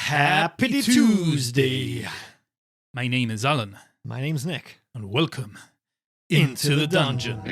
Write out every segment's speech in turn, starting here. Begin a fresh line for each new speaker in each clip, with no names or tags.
Happy Tuesday!
My name is Alan.
My name's Nick.
And welcome into the dungeon.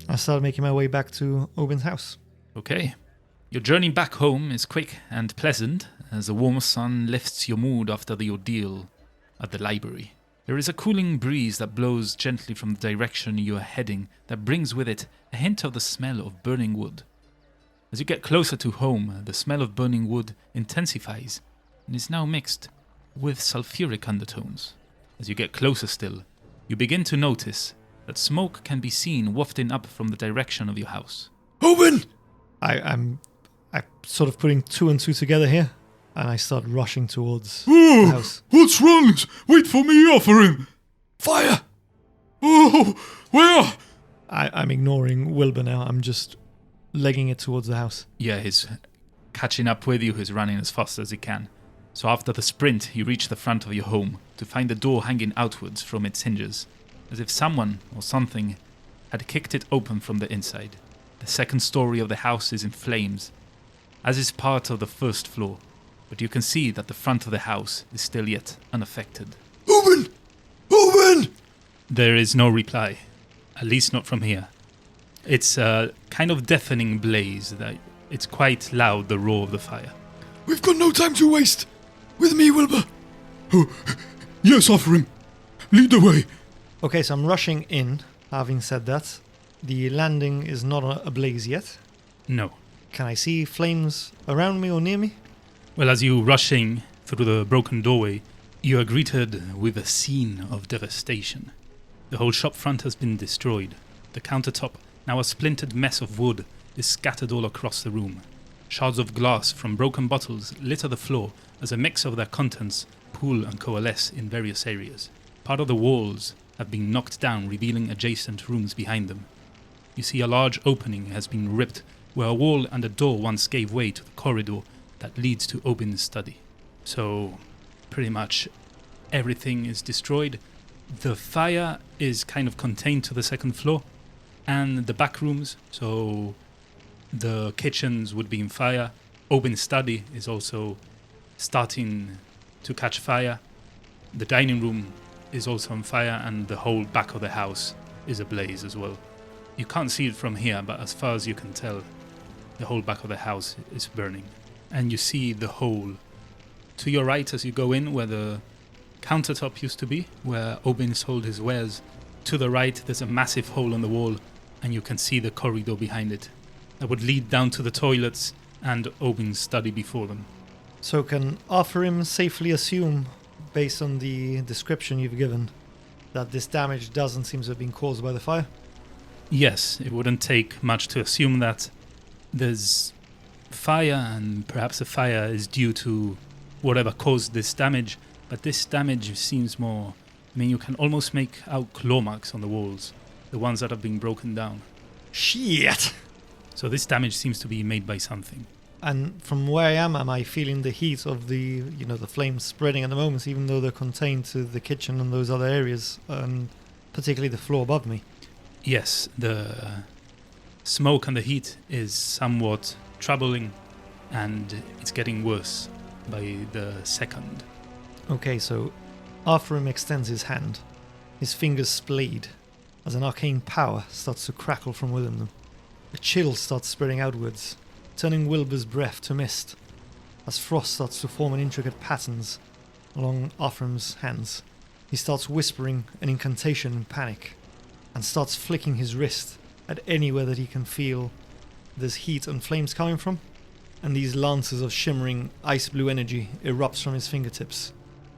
I started making my way back to Obin's house.
Okay. Your journey back home is quick and pleasant as the warm sun lifts your mood after the ordeal at the library. There is a cooling breeze that blows gently from the direction you are heading that brings with it a hint of the smell of burning wood. As you get closer to home, the smell of burning wood intensifies and is now mixed with sulfuric undertones. As you get closer still, you begin to notice that smoke can be seen wafting up from the direction of your house.
Obin!
I'm sort of putting two and two together here, and I start rushing towards the house.
What's wrong? Wait for me, Arfahrim! Fire! Oh, where?
I'm ignoring Wilbur now. I'm just legging it towards the house.
Yeah, he's catching up with you. He's running as fast as he can. So after the sprint, you reach the front of your home to find the door hanging outwards from its hinges, as if someone or something had kicked it open from the inside. The second story of the house is in flames, as is part of the first floor, but you can see that the front of the house is still yet unaffected.
Obin! Obin!
There is no reply, at least not from here. It's a kind of deafening blaze. That it's quite loud, the roar of the fire.
We've got no time to waste. With me, Wilbur. Oh, yes, Arfahrim. Lead the way.
Okay, so I'm rushing in. Having said that, the landing is not ablaze yet.
No.
Can I see flames around me or near me?
Well, as you rushing through the broken doorway, you are greeted with a scene of devastation. The whole shop front has been destroyed. The countertop, now a splintered mess of wood, is scattered all across the room. Shards of glass from broken bottles litter the floor as a mix of their contents pool and coalesce in various areas. Part of the walls have been knocked down, revealing adjacent rooms behind them. You see a large opening has been ripped where a wall and a door once gave way to the corridor that leads to Obin's study. So, pretty much everything is destroyed. The fire is kind of contained to the second floor, and the back rooms, so the kitchens would be in fire. Obin's study is also starting to catch fire. The dining room is also on fire, and the whole back of the house is ablaze as well. You can't see it from here, but as far as you can tell, the whole back of the house is burning. And you see the hole to your right as you go in, where the countertop used to be, where Obin sold his wares. To the right, there's a massive hole in the wall, and you can see the corridor behind it that would lead down to the toilets and Obin's study before them.
So can Arfahrim safely assume, based on the description you've given, that this damage doesn't seem to have been caused by the fire?
Yes, it wouldn't take much to assume that there's fire, and perhaps the fire is due to whatever caused this damage, but this damage seems more... you can almost make out claw marks on the walls, the ones that have been broken down.
Shit!
So this damage seems to be made by something.
And from where I am I feeling the heat of the flames spreading at the moment, even though they're contained to the kitchen and those other areas, and particularly the floor above me?
Yes, the smoke and the heat is somewhat troubling, and it's getting worse by the second.
Okay, so Arfahrim extends his hand. His fingers splayed as an arcane power starts to crackle from within them. A chill starts spreading outwards, turning Wilbur's breath to mist, as frost starts to form in intricate patterns along Arfahrim's hands. He starts whispering an incantation in panic, and starts flicking his wrist at anywhere that he can feel there's heat and flames coming from, and these lances of shimmering ice blue energy erupts from his fingertips,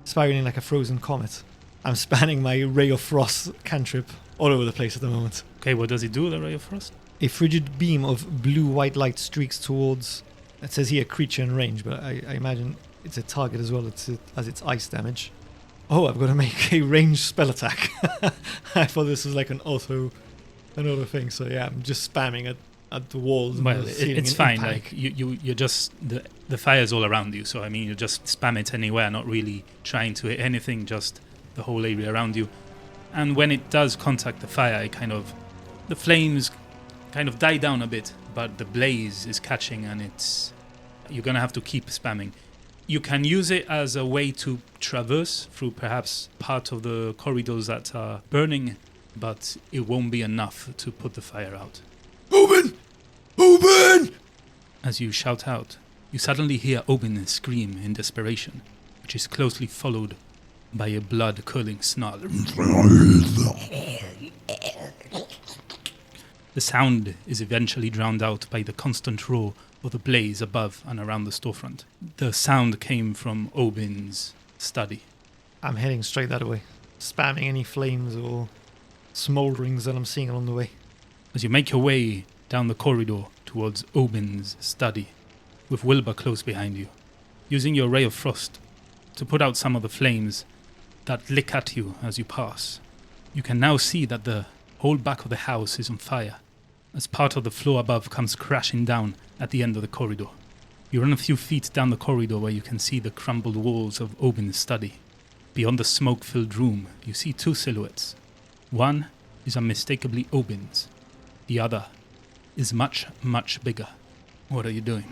spiraling like a frozen comet. I'm spanning my Ray of Frost cantrip all over the place at the moment.
Okay, what does he do, the Ray of Frost?
A frigid beam of blue-white light streaks towards, it says here creature in range, but I imagine it's a target as well as it's ice damage. Oh, I've got to make a ranged spell attack. I thought this was like an auto thing, so yeah, I'm just spamming at the walls.
Well,
and the ceiling
it's
in
fine.
panic.
Like you're just the fire's all around you, so I mean you just spam it anywhere, not really trying to hit anything, just the whole area around you. And when it does contact the fire, the flames kind of die down a bit, but the blaze is catching, and you're gonna have to keep spamming. You can use it as a way to traverse through perhaps part of the corridors that are burning, but it won't be enough to put the fire out.
Obin! Obin!
As you shout out, you suddenly hear Obin scream in desperation, which is closely followed by a blood-curdling snarl. The sound is eventually drowned out by the constant roar of the blaze above and around the storefront. The sound came from Obin's study.
I'm heading straight that way, spamming any flames or smolderings that I'm seeing along the way.
As you make your way down the corridor towards Obin's study, with Wilbur close behind you, using your ray of frost to put out some of the flames that lick at you as you pass, you can now see that the whole back of the house is on fire, as part of the floor above comes crashing down at the end of the corridor. You run a few feet down the corridor where you can see the crumbled walls of Obin's study. Beyond the smoke-filled room, you see two silhouettes. One is unmistakably Obin's. The other is much, much bigger. What are you doing?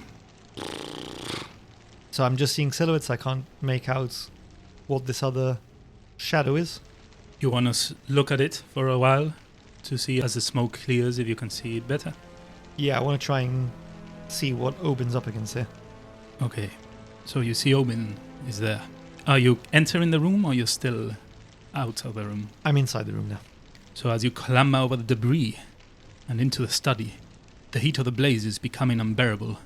So I'm just seeing silhouettes. I can't make out what this other shadow is.
You want to look at it for a while to see as the smoke clears if you can see it better?
Yeah, I want to try and see what Obin's up against here.
Okay, so you see Obin is there. Are you entering the room or you're still out of the room?
I'm inside the room now.
So as you clamber over the debris and into the study, the heat of the blaze is becoming unbearable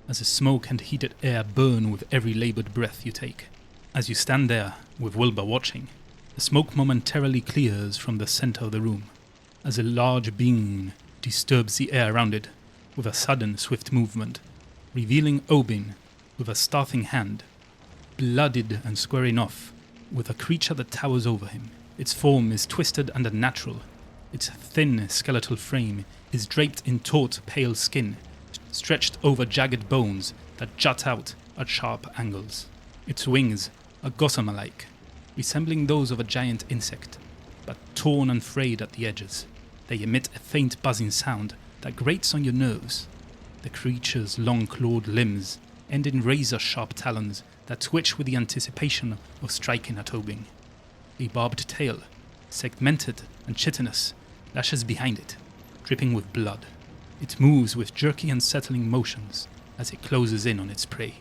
as the smoke and heated air burn with every labored breath you take. As you stand there with Wilbur watching, the smoke momentarily clears from the center of the room as a large being disturbs the air around it with a sudden, swift movement, revealing Obin with a starting hand, blooded and squaring off, with a creature that towers over him. Its form is twisted and unnatural. Its thin, skeletal frame is draped in taut, pale skin, stretched over jagged bones that jut out at sharp angles. Its wings are gossamer-like, resembling those of a giant insect, but torn and frayed at the edges. They emit a faint buzzing sound that grates on your nerves. The creature's long clawed limbs end in razor-sharp talons that twitch with the anticipation of striking at Obin. A barbed tail, segmented and chitinous, lashes behind it, dripping with blood. It moves with jerky, unsettling motions as it closes in on its prey.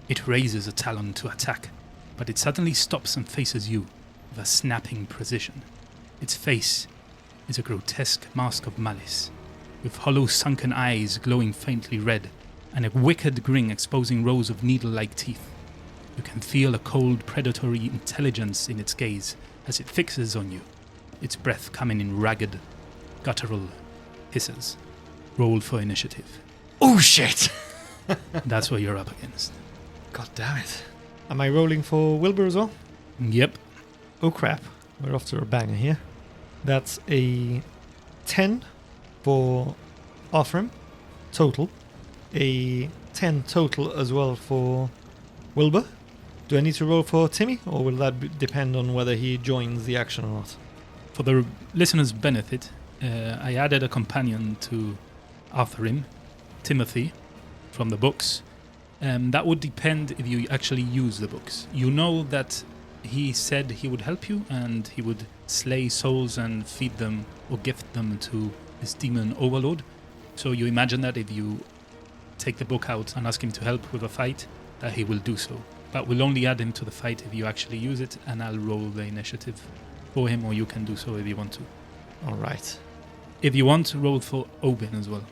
It raises a talon to attack, but it suddenly stops and faces you with a snapping precision. Its face is a grotesque mask of malice, with hollow sunken eyes glowing faintly red, and a wicked grin exposing rows of needle-like teeth. You can feel a cold, predatory intelligence in its gaze as it fixes on you, its breath coming in ragged, guttural hisses. Roll for initiative.
Oh shit!
That's what you're up against.
God damn it. Am I rolling for Wilbur as well?
Yep.
Oh crap, we're off to a banger here. That's a 10 for Arfahrim, total. A 10 total as well for Wilbur. Do I need to roll for Timmy, or will that depend on whether he joins the action or not?
For the listener's benefit, I added a companion to Arfahrim, Timothy, from the books. That would depend if you actually use the books. You know that he said he would help you and he would slay souls and feed them or gift them to his demon overlord. So you imagine that if you take the book out and ask him to help with a fight, that he will do so. But we'll only add him to the fight if you actually use it, and I'll roll the initiative for him, or you can do so if you want to.
Alright.
If you want, roll for Obin as well.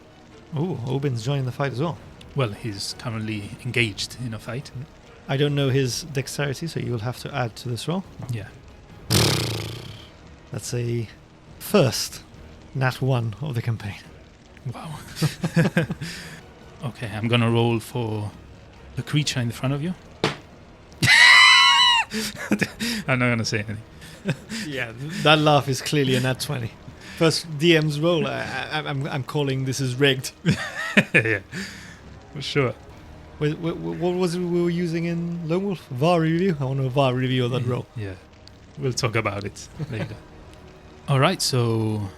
Oh, Obin's joining the fight as well.
Well, he's currently engaged in a fight.
I don't know his dexterity, so you'll have to add to this roll.
Yeah.
That's a first nat 1 of the campaign.
Wow. Okay, I'm gonna roll for the creature in front of you. I'm not gonna say anything.
Yeah, that laugh is clearly a nat 20. First DM's roll, I'm calling this is rigged.
Yeah, for sure.
What was it we were using in Lone Wolf? VAR review? I want to VAR review of that roll.
Yeah, we'll talk about it later. All right, so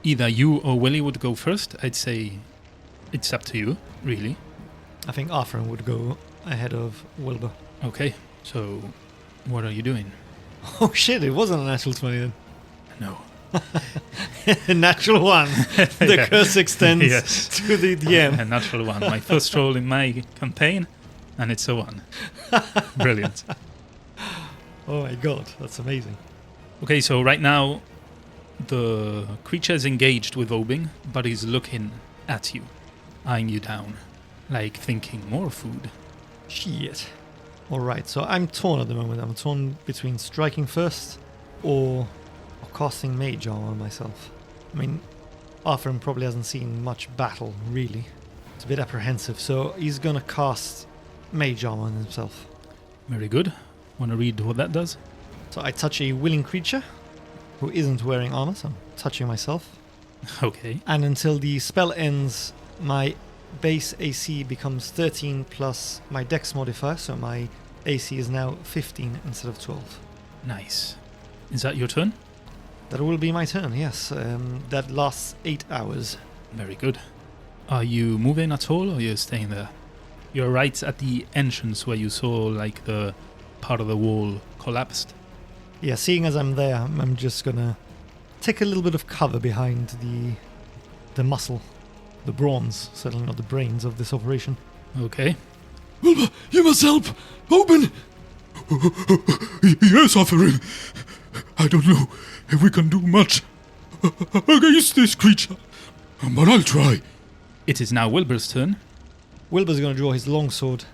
either you or Willie would go first. I'd say it's up to you, really.
I think Arfahrim would go ahead of Wilbur.
Okay, so what are you doing?
Oh shit, it wasn't a natural 20 then.
No.
Natural 1. The
Yeah.
curse extends
Yes.
to the DM.
A natural 1. My first roll in my campaign, and it's a 1. Brilliant.
Oh my god, that's amazing.
Okay, so right now, the creature is engaged with Obin, but he's looking at you, eyeing you down, like thinking more food.
Shit. Alright, so I'm torn at the moment. I'm torn between striking first or casting mage armor on myself. I mean, Arfahrim probably hasn't seen much battle, really. It's a bit apprehensive, so he's gonna cast mage armor on himself.
Very good. Want to read what that does?
So I touch a willing creature who isn't wearing armor, so I'm touching myself.
Okay.
And until the spell ends, my base AC becomes 13 plus my dex modifier, so my AC is now 15 instead of 12.
Nice. Is that your turn?
That will be my turn, yes. That lasts 8 hours.
Very good. Are you moving at all, or you're staying there? You're right at the entrance where you saw, like, the part of the wall collapsed.
Yeah, seeing as I'm there, I'm just gonna take a little bit of cover behind the muscle, the bronze, certainly not the brains of this operation.
Okay.
Wilbur, you must help! Obin! Yes, Arfahrim. I don't know if we can do much against this creature, but I'll try.
It is now Wilbur's turn.
Wilbur's gonna draw his longsword.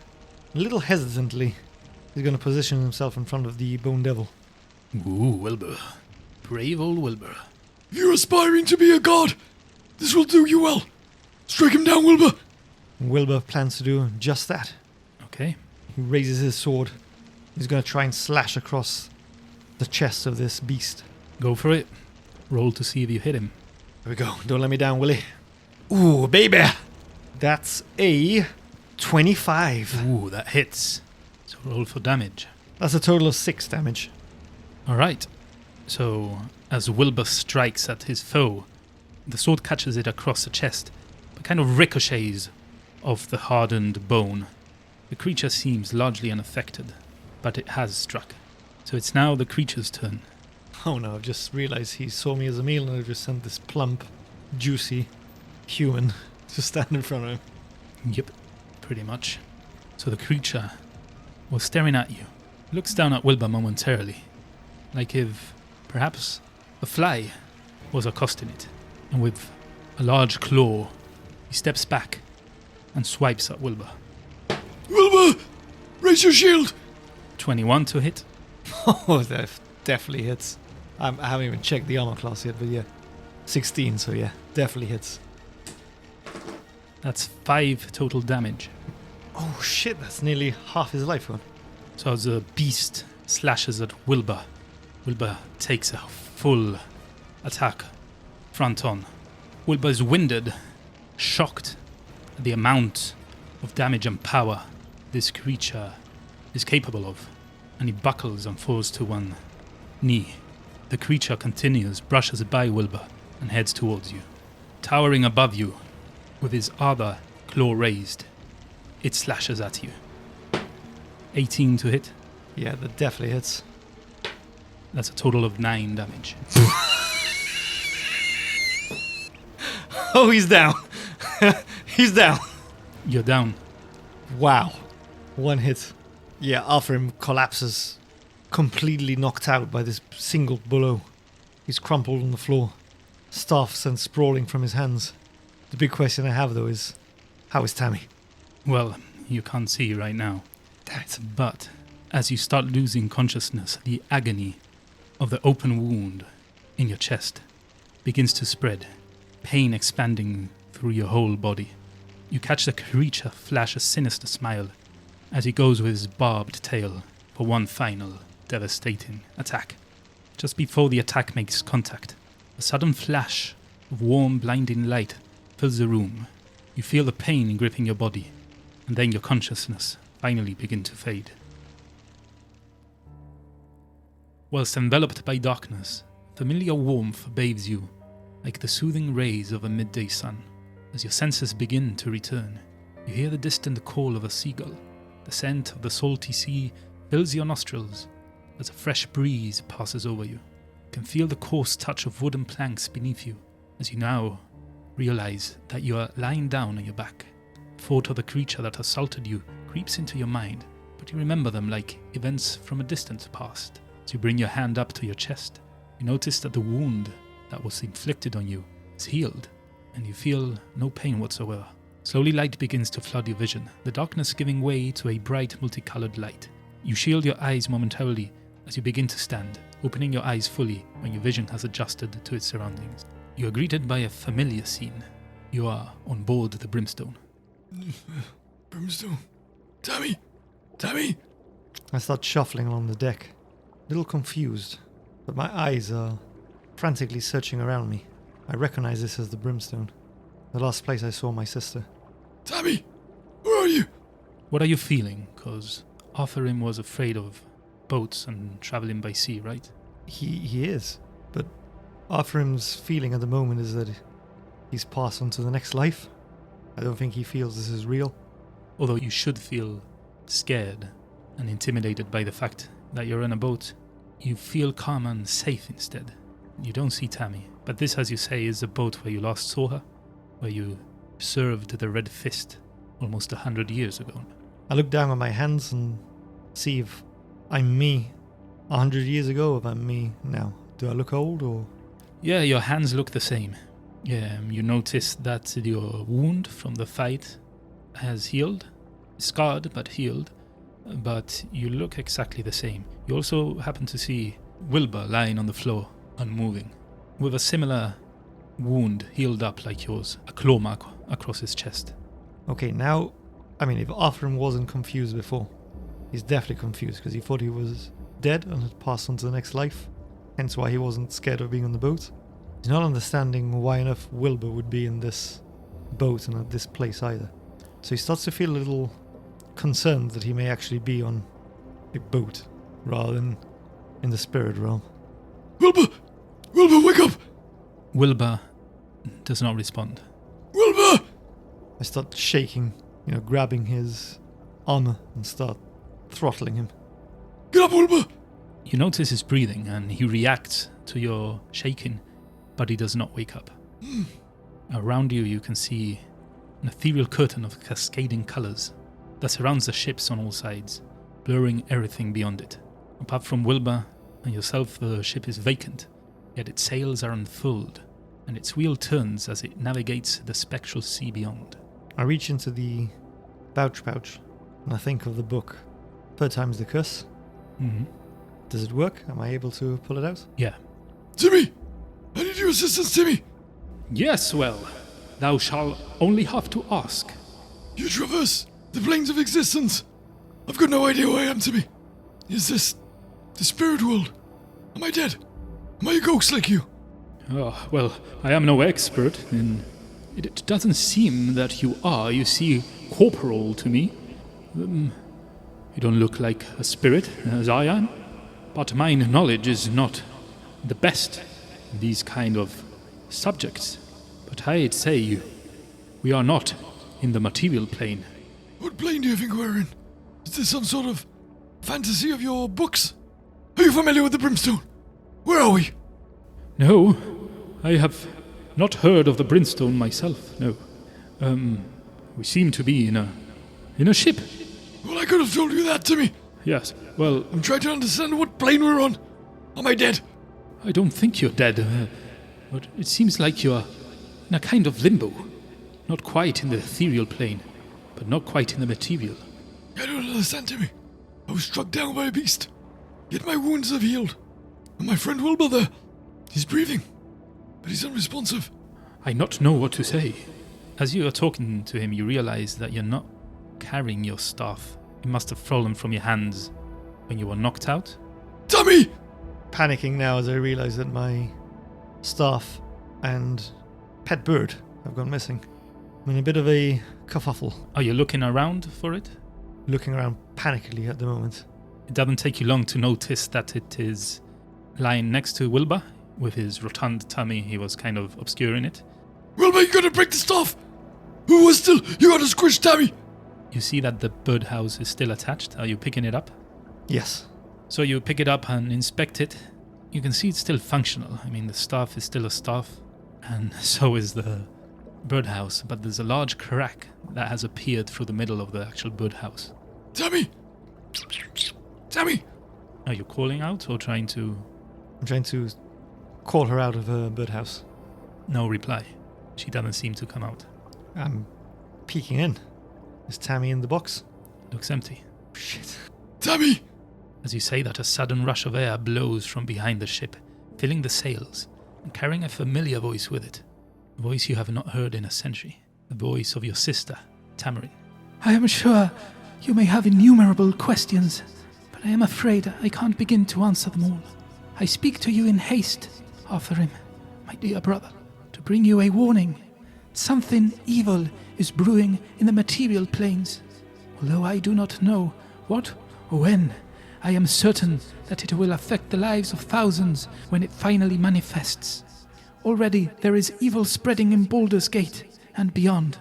A little hesitantly, he's gonna position himself in front of the Bone Devil.
Ooh, Wilbur. Brave old Wilbur.
You're aspiring to be a god. This will do you well. Strike him down, Wilbur.
Wilbur plans to do just that.
Okay.
He raises his sword. He's gonna try and slash across the chest of this beast.
Go for it. Roll to see if you hit him.
Here we go. Don't let me down, Willie. Ooh, baby! That's a 25.
Ooh, that hits. So roll for damage.
That's a total of 6 damage.
Alright. So, as Wilbur strikes at his foe, the sword catches it across the chest, but kind of ricochets off the hardened bone. The creature seems largely unaffected, but it has struck. So it's now the creature's turn.
Oh no, I've just realized he saw me as a meal and I've just sent this plump, juicy human to stand in front of him.
Yep, pretty much. So the creature was staring at you, looks down at Wilbur momentarily, like if perhaps a fly was accosting it, and with a large claw, he steps back and swipes at Wilbur.
Wilbur, raise your shield.
21 to hit.
Oh, that definitely hits. I haven't even checked the armor class yet, but yeah. 16, so yeah, definitely hits.
That's 5 total damage.
Oh shit, that's nearly half his life gone.
So as the beast slashes at Wilbur, Wilbur takes a full attack front on. Wilbur is winded, shocked at the amount of damage and power this creature is capable of, and he buckles and falls to one knee. The creature continues, brushes by Wilbur, and heads towards you. Towering above you, with his other claw raised, it slashes at you. 18 to hit.
Yeah, that definitely hits.
That's a total of 9 damage.
Oh, he's down. He's down.
You're down.
Wow. 1 hit. Yeah, Arfahrim collapses, completely knocked out by this single blow. He's crumpled on the floor. Staff sent sprawling from his hands. The big question I have, though, is how is Tammy?
Well, you can't see right now.
Damn it.
But as you start losing consciousness, the agony of the open wound in your chest begins to spread, pain expanding through your whole body. You catch the creature flash a sinister smile as he goes with his barbed tail for one final, devastating attack. Just before the attack makes contact, a sudden flash of warm, blinding light fills the room. You feel the pain gripping your body, and then your consciousness finally begin to fade. Whilst enveloped by darkness, familiar warmth bathes you, like the soothing rays of a midday sun. As your senses begin to return, you hear the distant call of a seagull. The scent of the salty sea fills your nostrils as a fresh breeze passes over you. You can feel the coarse touch of wooden planks beneath you as you now realize that you are lying down on your back. The thought of the creature that assaulted you creeps into your mind, but you remember them like events from a distant past. As you bring your hand up to your chest, you notice that the wound that was inflicted on you is healed, and you feel no pain whatsoever. Slowly light begins to flood your vision, the darkness giving way to a bright multicolored light. You shield your eyes momentarily as you begin to stand, opening your eyes fully when your vision has adjusted to its surroundings. You are greeted by a familiar scene. You are on board the Brimstone.
Brimstone? Tammy! Tammy!
I start shuffling along the deck, a little confused, but my eyes are frantically searching around me. I recognize this as the Brimstone, the last place I saw my sister.
Tammy! Where are you?
What are you feeling? Because Arfahrim was afraid of boats and traveling by sea, right?
He is, but Arfahrim's feeling at the moment is that he's passed on to the next life. I don't think he feels this is real.
Although you should feel scared and intimidated by the fact that you're in a boat, you feel calm and safe instead. You don't see Tammy, but this, as you say, is the boat where you last saw her, where you served the Red Fist almost 100 years ago.
I look down at my hands and see if I'm me 100 years ago, or if I'm me now. Do I look old, or...?
Yeah, your hands look the same. Yeah, you notice that your wound from the fight has healed. Scarred, but healed. But you look exactly the same. You also happen to see Wilbur lying on the floor, unmoving, with a similar wound healed up like yours, a claw mark across his chest.
Okay, now, I mean, if Arfahrim wasn't confused before, he's definitely confused, because he thought he was dead and had passed on to the next life, hence why he wasn't scared of being on the boat. He's not understanding why on earth Wilbur would be in this boat and at this place either. So he starts to feel a little concerned that he may actually be on a boat rather than in the spirit realm.
Wilbur! Wilbur, wake up!
Wilbur does not respond.
Wilbur!
I start shaking, grabbing his armor and start throttling him.
Get up, Wilbur!
You notice his breathing and he reacts to your shaking, but he does not wake up. Around you, you can see an ethereal curtain of cascading colors that surrounds the ships on all sides, blurring everything beyond it. Apart from Wilbur and yourself, the ship is vacant, yet its sails are unfurled, and its wheel turns as it navigates the spectral sea beyond.
I reach into the pouch, and I think of the book, Third Time's the Curse.
Mm-hmm.
Does it work? Am I able to pull it out?
Yeah.
Timmy! I need your assistance, Timmy!
Yes, well, thou shalt only have to ask.
You traverse the planes of existence. I've got no idea where I am, Timmy. Is this the spirit world? Am I dead? Am I a ghost like you?
Well, I am no expert, and it doesn't seem that you are. You see, corporal to me. You don't look like a spirit, as I am. But my knowledge is not the best in these kind of subjects. But I'd say we are not in the material plane.
What plane do you think we're in? Is this some sort of fantasy of your books? Are you familiar with the Brimstone? Where are we?
No, I have not heard of the Brimstone myself, no. We seem to be in a ship.
Well, I could have told you that, Timmy.
Yes, well...
I'm trying to understand what plane we're on. Am I dead?
I don't think you're dead, but it seems like you're in a kind of limbo. Not quite in the ethereal plane, but not quite in the material.
I don't understand, Timmy. I was struck down by a beast, yet my wounds have healed. And my friend Wilbur there, he's breathing, but he's unresponsive.
I not know what to say. As you are talking to him, you realize that you're not carrying your staff. It must have fallen from your hands when you were knocked out.
Tammy!
Panicking now as I realise that my staff and pet bird have gone missing. I'm in a bit of a kerfuffle.
Are you looking around for it?
Looking around panically at the moment.
It doesn't take you long to notice that it is lying next to Wilbur. With his rotund tummy, he was kind of obscuring it.
Wilbur, you gotta break the staff! Who was still? You gotta squish Tammy!
You see that the birdhouse is still attached. Are you picking it up?
Yes.
So you pick it up and inspect it. You can see it's still functional. I mean, the staff is still a staff, and so is the birdhouse, but there's a large crack that has appeared through the middle of the actual birdhouse.
Tammy! Tammy!
Are you calling out or trying to...
I'm trying to call her out of her birdhouse.
No reply. She doesn't seem to come out.
I'm peeking in. Is Tammy in the box?
Looks empty.
Shit.
Tammy!
As you say that, a sudden rush of air blows from behind the ship, filling the sails, and carrying a familiar voice with it. A voice you have not heard in a century. The voice of your sister, Tamarin.
I am sure you may have innumerable questions, but I am afraid I can't begin to answer them all. I speak to you in haste, Arfahrim, my dear brother, to bring you a warning. Something evil is brewing in the material planes. Although I do not know what or when, I am certain that it will affect the lives of thousands when it finally manifests. Already there is evil spreading in Baldur's Gate and beyond.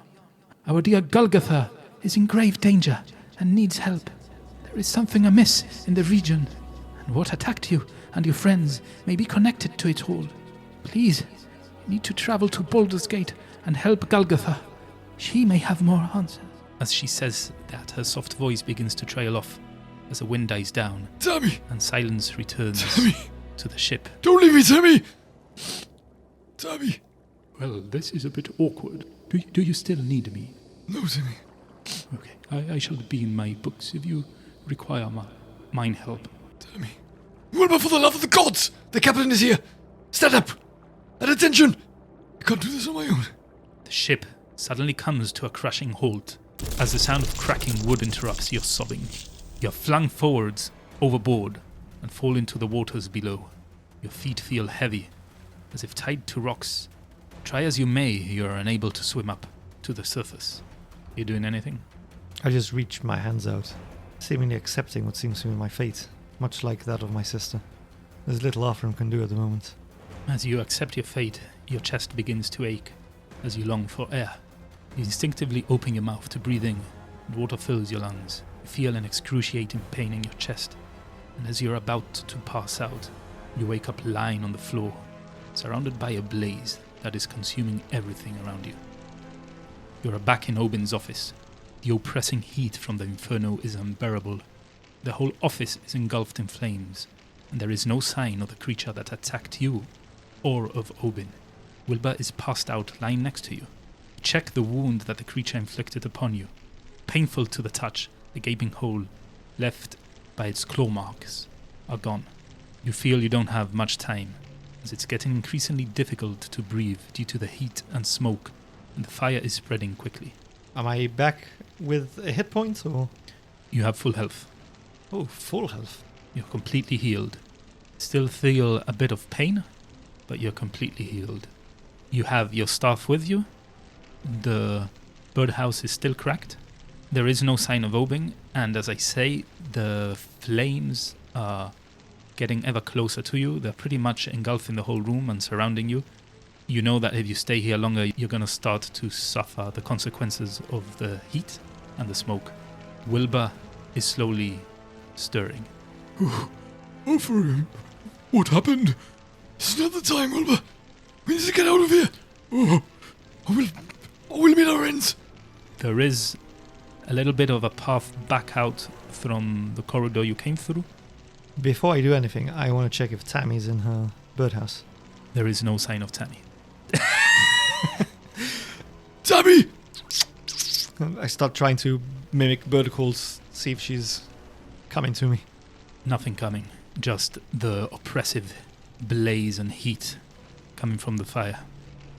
Our dear Golgotha is in grave danger and needs help. There is something amiss in the region, and what attacked you and your friends may be connected to it all. Please, you need to travel to Baldur's Gate and help Golgotha. She may have more answers.
As she says that, her soft voice begins to trail off as the wind dies down
Tammy!
and silence returns
Tammy!
to the ship.
Don't leave me, Tammy! Tammy!
Well, this is a bit awkward. Do you still need me?
No, Tammy.
Okay, I shall be in my books if you require mine help.
Tammy. Wilbur, for the love of the gods! The captain is here! Stand up! At attention! I can't do this on my own.
The ship suddenly comes to a crashing halt as the sound of cracking wood interrupts your sobbing. You're flung forwards, overboard, and fall into the waters below. Your feet feel heavy, as if tied to rocks. Try as you may, you are unable to swim up to the surface. You doing anything?
I just reach my hands out, seemingly accepting what seems to be my fate, much like that of my sister. There's little Arfahrim can do at the moment.
As you accept your fate, your chest begins to ache as you long for air. You instinctively open your mouth to breathe in, and water fills your lungs. You feel an excruciating pain in your chest, and as you're about to pass out, you wake up lying on the floor, surrounded by a blaze that is consuming everything around you. You're back in Obin's office. The oppressing heat from the inferno is unbearable. The whole office is engulfed in flames, and there is no sign of the creature that attacked you, or of Obin. Wilbur is passed out, lying next to you. Check the wound that the creature inflicted upon you. Painful to the touch, the gaping hole left by its claw marks are gone. You feel you don't have much time, as it's getting increasingly difficult to breathe due to the heat and smoke, and the fire is spreading quickly.
Am I back with a hit point, or...?
You have full health.
Oh, full health.
You're completely healed. Still feel a bit of pain, but you're completely healed. You have your staff with you. The birdhouse is still cracked. There is no sign of Obin, and as I say, the flames are getting ever closer to you. They're pretty much engulfing the whole room and surrounding you. You know that if you stay here longer, you're going to start to suffer the consequences of the heat and the smoke. Wilbur is slowly stirring.
Arfahrim, what happened? This is not the time, Wilbur. We need to get out of here. We'll meet our ends.
There is a little bit of a path back out from the corridor you came through.
Before I do anything, I want to check if Tammy's in her birdhouse.
There is no sign of Tammy.
Tammy!
I start trying to mimic bird calls, see if she's coming to me.
Nothing coming, just the oppressive blaze and heat coming from the fire.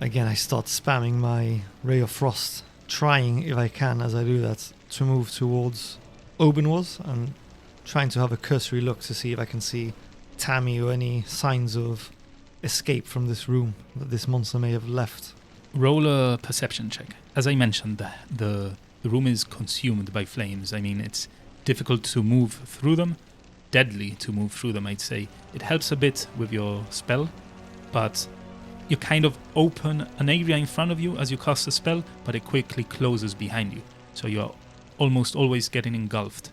Again, I start spamming my Ray of Frost, trying, if I can, as I do that, to move towards Obin was, and trying to have a cursory look to see if I can see Tammy or any signs of escape from this room that this monster may have left.
Roll a perception check. As I mentioned, the room is consumed by flames. I mean, it's difficult to move through them, deadly to move through them, I'd say. It helps a bit with your spell, but you kind of open an area in front of you as you cast a spell, but it quickly closes behind you. So you're almost always getting engulfed.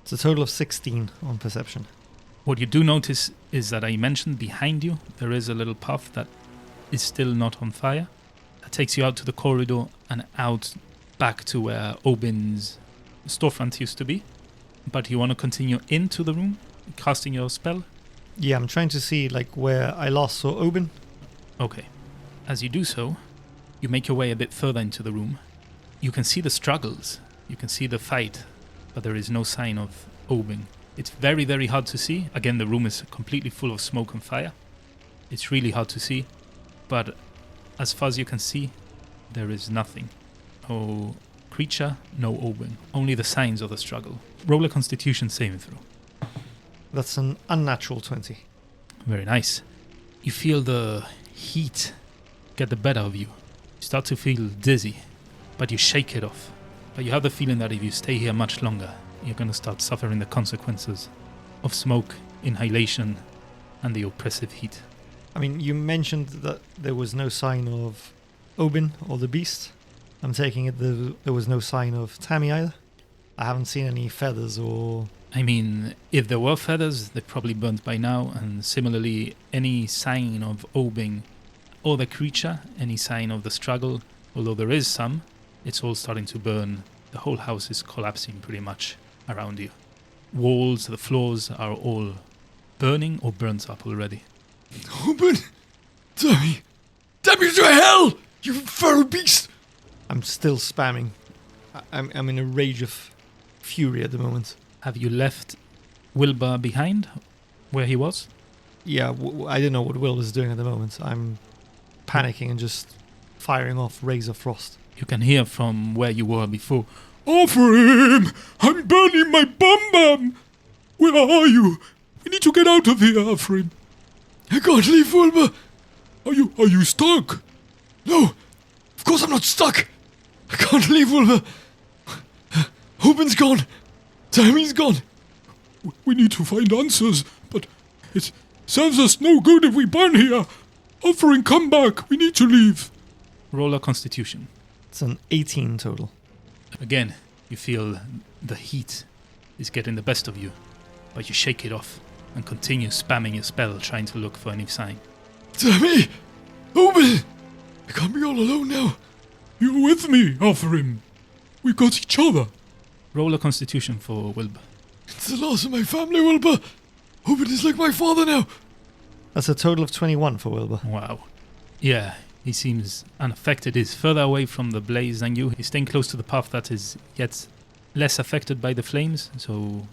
It's a total of 16 on perception.
What you do notice is that I mentioned behind you there is a little path that is still not on fire. That takes you out to the corridor and out back to where Obin's storefront used to be. But you want to continue into the room, casting your spell?
Yeah, I'm trying to see like where I last saw Obin.
Okay. As you do so, you make your way a bit further into the room. You can see the struggles. You can see the fight, but there is no sign of Obin. It's very, very hard to see. Again, the room is completely full of smoke and fire. It's really hard to see, but as far as you can see, there is nothing. No creature, no Obin. Only the signs of the struggle. Roll a Constitution saving throw.
That's an unnatural 20.
Very nice. You feel the heat get the better of you. You start to feel dizzy, but you shake it off. But you have the feeling that if you stay here much longer, you're going to start suffering the consequences of smoke, inhalation, and the oppressive heat.
I mean, you mentioned that there was no sign of Obin or the beast. I'm taking it there was no sign of Tammy either. I haven't seen any feathers or...
I mean, if there were feathers, they're probably burnt by now, and similarly, any sign of Obin or the creature, any sign of the struggle, although there is some, it's all starting to burn. The whole house is collapsing pretty much around you. Walls, the floors are all burning or burnt up already.
Obin! Damn you to hell! You feral beast!
I'm still spamming. I'm in a rage of fury at the moment.
Have you left Wilbur behind where he was?
Yeah, I don't know what Will is doing at the moment. I'm panicking and just firing off Rays of Frost.
You can hear from where you were before.
Arfahrim! I'm burning my bum! Where are you? We need to get out of here, Arfahrim. I can't leave, Wilbur. Are you stuck? No, of course I'm not stuck. I can't leave, Wilbur. Obin's gone. Tammy's gone. We need to find answers, but it serves us no good if we burn here. Arfahrim, come back. We need to leave.
Roll a Constitution.
It's an 18 total.
Again, you feel the heat is getting the best of you, but you shake it off and continue spamming your spell, trying to look for any sign.
Tammy! Obin! I can't be all alone now. You're with me, Arfahrim. We got each other.
Roll a Constitution for Wilbur.
It's the loss of my family, Wilbur. Obin is like my father now.
That's a total of 21 for Wilbur.
Wow. Yeah, he seems unaffected. He's further away from the blaze than you. He's staying close to the path that is yet less affected by the flames, so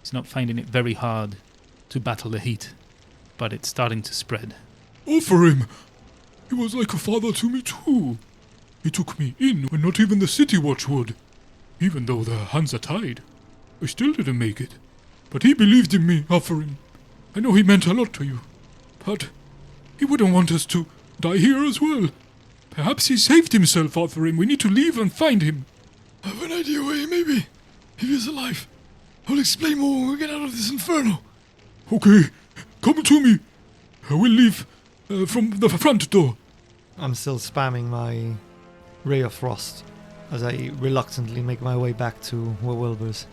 he's not finding it very hard to battle the heat. But it's starting to spread.
Arfahrim! He was like a father to me too. He took me in when not even the city watch would. Even though their hands are tied. I still didn't make it. But he believed in me, Arfahrim. I know he meant a lot to you. But he wouldn't want us to die here as well. Perhaps he saved himself, Arfahrim. We need to leave and find him. I have an idea where he may be. If he's alive. I'll explain more when we get out of this inferno. Okay, come to me. We'll leave from the front door.
I'm still spamming my Ray of Frost as I reluctantly make my way back to where Wilbur is.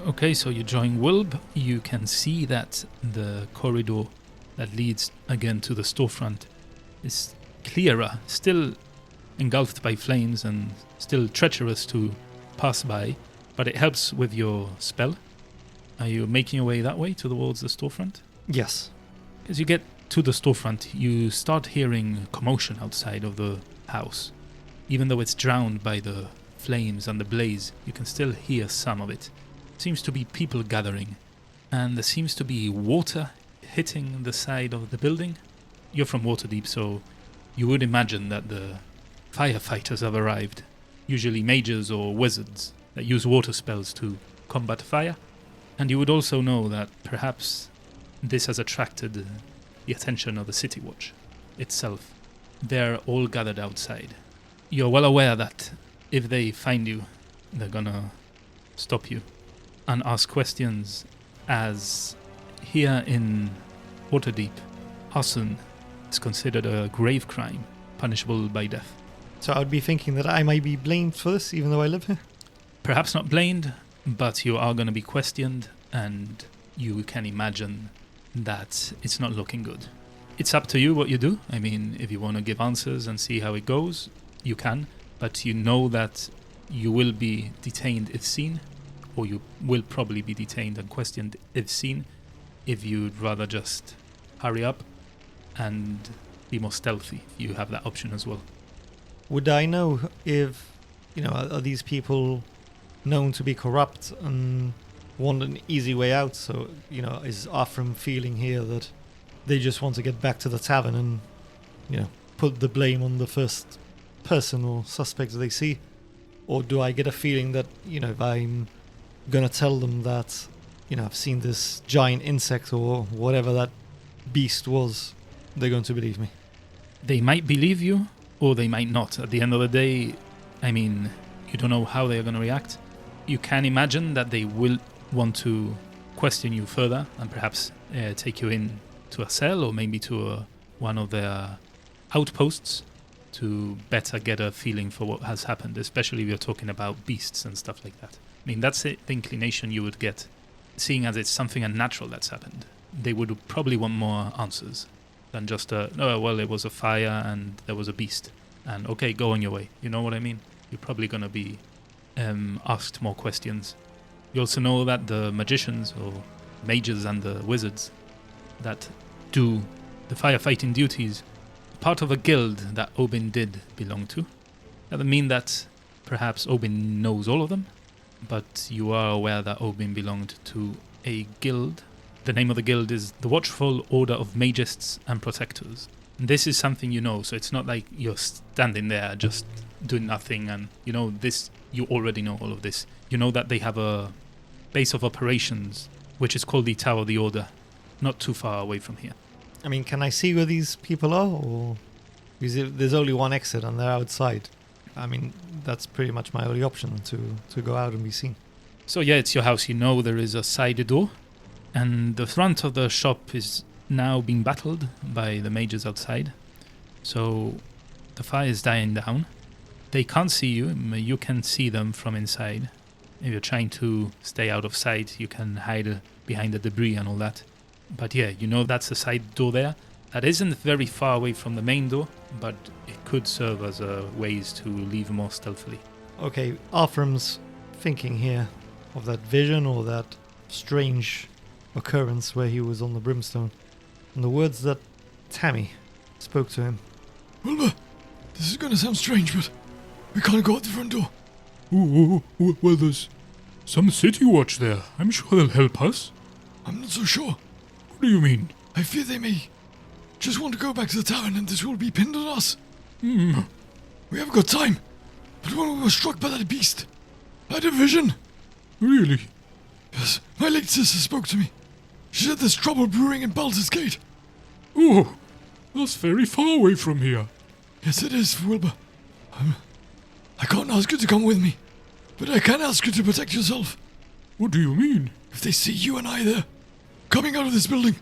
Okay, so you join Wilb. You can see that the corridor that leads again to the storefront is clearer, still engulfed by flames and still treacherous to pass by, but it helps with your spell. Are you making your way that way towards the storefront?
Yes.
As you get to the storefront, you start hearing commotion outside of the house. Even though it's drowned by the flames and the blaze, you can still hear some of it. Seems to be people gathering, and there seems to be water hitting the side of the building. You're from Waterdeep, so You would imagine that the firefighters have arrived, usually mages or wizards that use water spells to combat fire. And you would also know that perhaps this has attracted the attention of the City Watch itself. They're all gathered outside. You're well aware that if they find you, they're gonna stop you and ask questions, as here in Waterdeep, arson is considered a grave crime, punishable by death.
So I'd be thinking that I might be blamed for this, even though I live here?
Perhaps not blamed, but you are going to be questioned, and you can imagine that it's not looking good. It's up to you what you do. I mean, if you want to give answers and see how it goes, you can, but you know that you will be detained if seen, or you will probably be detained and questioned if seen, if you'd rather just hurry up and be more stealthy. You have that option as well.
Would I know if, are these people known to be corrupt and want an easy way out? So, is Arfahrim feeling here that they just want to get back to the tavern and, put the blame on the first person or suspect that they see? Or do I get a feeling that, if I'm going to tell them that, I've seen this giant insect or whatever that beast was, they're going to believe me?
They might believe you, or they might not. At the end of the day, I mean, you don't know how they're going to react. You can imagine that they will want to question you further and perhaps take you in to a cell or maybe to one of their outposts to better get a feeling for what has happened, especially if you're talking about beasts and stuff like that. I mean, that's the inclination you would get, seeing as it's something unnatural that's happened. They would probably want more answers than just it was a fire and there was a beast. And okay, go on your way. You know what I mean? You're probably going to be asked more questions. You also know that the magicians or mages and the wizards that do the firefighting duties are part of a guild that Obin did belong to. That doesn't mean that perhaps Obin knows all of them, but you are aware that Obin belonged to a guild. The name of the guild is the Watchful Order of Magists and Protectors. And this is something you know, so it's not like you're standing there just doing nothing and this, you already know all of this. You know that they have a base of operations, which is called the Tower of the Order, not too far away from here.
I mean, can I see where these people are? Or because there's only one exit and they're outside. I mean, that's pretty much my only option, to go out and be seen.
So yeah, it's your house. You know there is a side door, and the front of the shop is now being battled by the mages outside. So the fire is dying down. They can't see you. You can see them from inside. If you're trying to stay out of sight, you can hide behind the debris and all that. But yeah, that's the side door there. That isn't very far away from the main door, but it could serve as a ways to leave more stealthily.
Okay, Arfahrim's thinking here of that vision or that strange occurrence where he was on the brimstone, and the words that Tammy spoke to him.
Wilbur, this is gonna sound strange, but we can't go out the front door. Well, there's some city watch there. I'm sure they'll help us. I'm not so sure. What do you mean? I fear they may just want to go back to the tavern and this will be pinned on us. We haven't got time. But when we were struck by that beast, I had a vision. Really? Yes, my late sister spoke to me. She said there's trouble brewing in Baldur's Gate. Oh, that's very far away from here. Yes, it is, Wilbur. I can't ask you to come with me, but I can ask you to protect yourself. What do you mean? If they see you and I there, coming out of this building,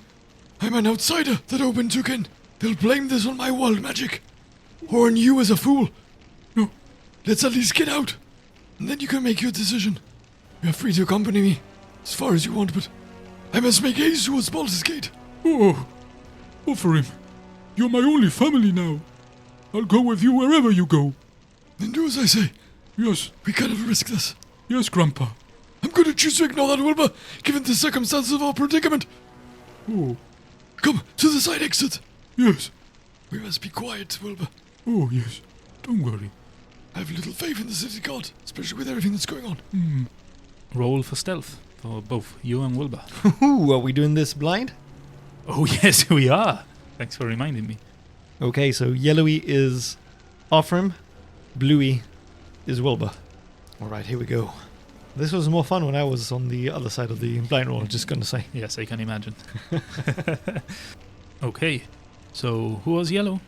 I'm an outsider that Obin took in. They'll blame this on my wild magic, or on you as a fool. No, let's at least get out, and then you can make your decision. You're free to accompany me as far as you want, but I must make haste towards Baldur's Gate. Oh, Arfahrim, you're my only family now. I'll go with you wherever you go. Then do as I say. Yes. We cannot risk this. Yes, Grandpa. I'm going to choose to ignore that, Wilbur, given the circumstances of our predicament. Oh. Come, to the side exit. Yes. We must be quiet, Wilbur. Oh, yes. Don't worry. I have little faith in the city guard, especially with everything that's going on.
Roll for stealth for both you and Wilbur.
Ooh, are we doing this blind?
Oh, yes, we are. Thanks for reminding me.
Okay, so yellowy is Arfahrim, bluey is Wilbur. Alright, here we go. This was more fun when I was on the other side of the blind roll, I'm just going to say.
Yes, I can imagine. Okay, so who was yellow?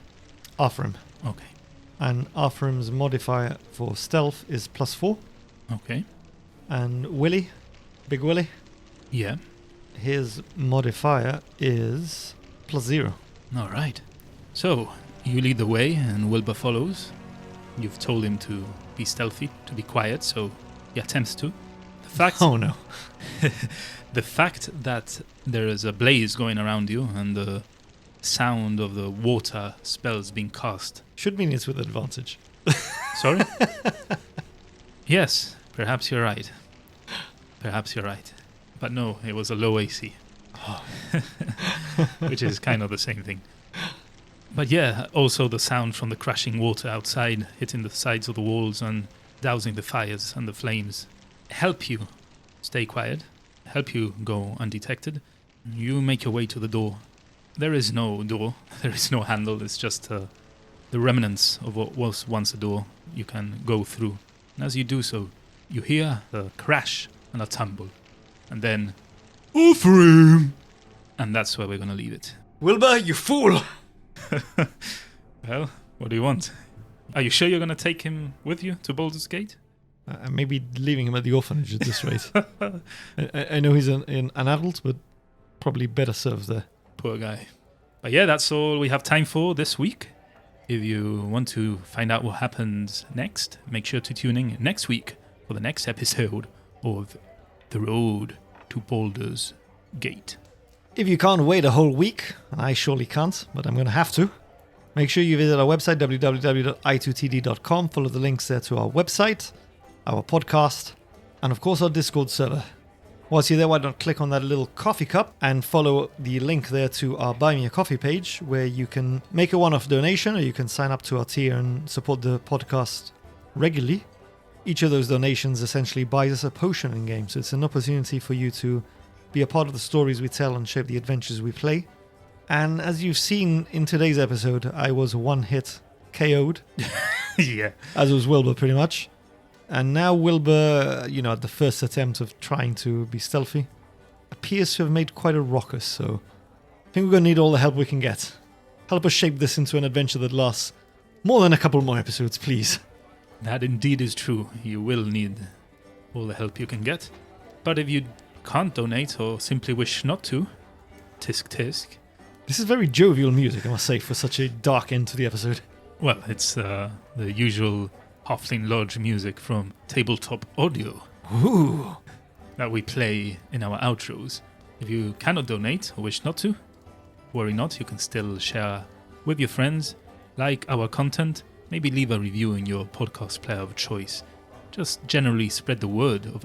Arfahrim.
Okay.
And Arfahrim's modifier for stealth is +4.
Okay.
And Willy, Big Willy,
Yeah.
his modifier is +0.
All right. So, you lead the way and Wilbur follows. You've told him to be stealthy, to be quiet, so he attempts to. The fact,
Oh no.
the fact that there is a blaze going around you and the sound of the water spells being cast.
Should mean it's with advantage.
Sorry? Yes, perhaps you're right. Perhaps you're right. But no, it was a low AC. Which is kind of the same thing. But yeah, also the sound from the crashing water outside hitting the sides of the walls and dousing the fires and the flames help you stay quiet, help you go undetected. You make your way to the door. There is no door, there is no handle, it's just the remnants of what was once a door you can go through. And as you do so, you hear a crash and a tumble. And then,
Arfahrim!
and that's where we're going to leave it.
Wilbur, you fool!
Well, what do you want? Are you sure you're going to take him with you to Baldur's Gate?
Maybe leaving him at the orphanage at this rate. I know he's an adult, but probably better served there.
Poor guy. But yeah, that's all we have time for this week. If you want to find out what happens next, make sure to tune in next week for the next episode of The Road to Baldur's Gate.
If you can't wait a whole week, and I surely can't, but I'm going to have to, make sure you visit our website, www.i2td.com. Follow the links there to our website, our podcast, and of course our Discord server. Whilst you're there, why not click on that little coffee cup and follow the link there to our Buy Me a Coffee page, where you can make a one-off donation or you can sign up to our tier and support the podcast regularly. Each of those donations essentially buys us a potion in game, so it's an opportunity for you to be a part of the stories we tell and shape the adventures we play. And as you've seen in today's episode, I was one hit KO'd,
Yeah.
as was Wilbur pretty much. And now Wilbur, at the first attempt of trying to be stealthy, appears to have made quite a ruckus, so I think we're going to need all the help we can get. Help us shape this into an adventure that lasts more than a couple more episodes, please.
That indeed is true. You will need all the help you can get. But if you can't donate or simply wish not to, tisk tisk.
This is very jovial music, I must say, for such a dark end to the episode.
Well, it's the usual Halfling Lodge music from Tabletop Audio
Ooh.
that we play in our outros. If you cannot donate or wish not to, worry not, you can still share with your friends, like our content, maybe leave a review in your podcast player of choice. Just generally spread the word of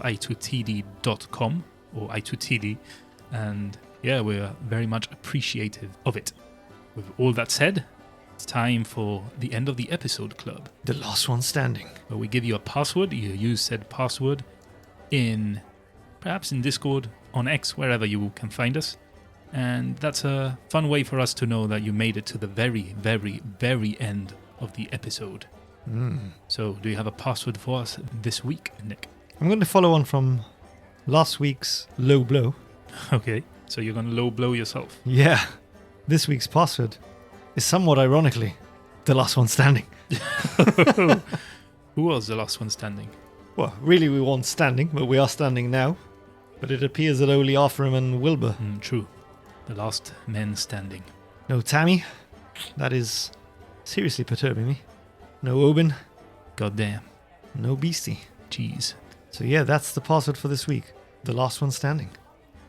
i2td.com or i2td, and yeah, we're very much appreciative of it. With all that said, it's time for the end of the episode club,
The last one standing.
where we give you a password. You use said password perhaps in Discord, on X, wherever you can find us. And that's a fun way for us to know that you made it to the very, very, very end of the episode. So, do you have a password for us this week, Nick?
I'm going to follow on from last week's low blow.
Okay, so you're going to low blow yourself.
Yeah, this week's password is somewhat ironically the last one standing.
Who was the last one standing?
Well, really we weren't standing, but we are standing now. But it appears that only Arfahrim and Wilbur.
True. The last men standing.
No Tammy. That is seriously perturbing me. No Obin.
Goddamn.
No Beastie.
Jeez.
So yeah, that's the password for this week. The last one standing.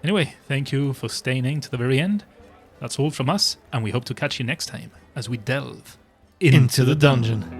Anyway, thank you for staying in to the very end. That's all from us, and we hope to catch you next time as we delve
Into the dungeon.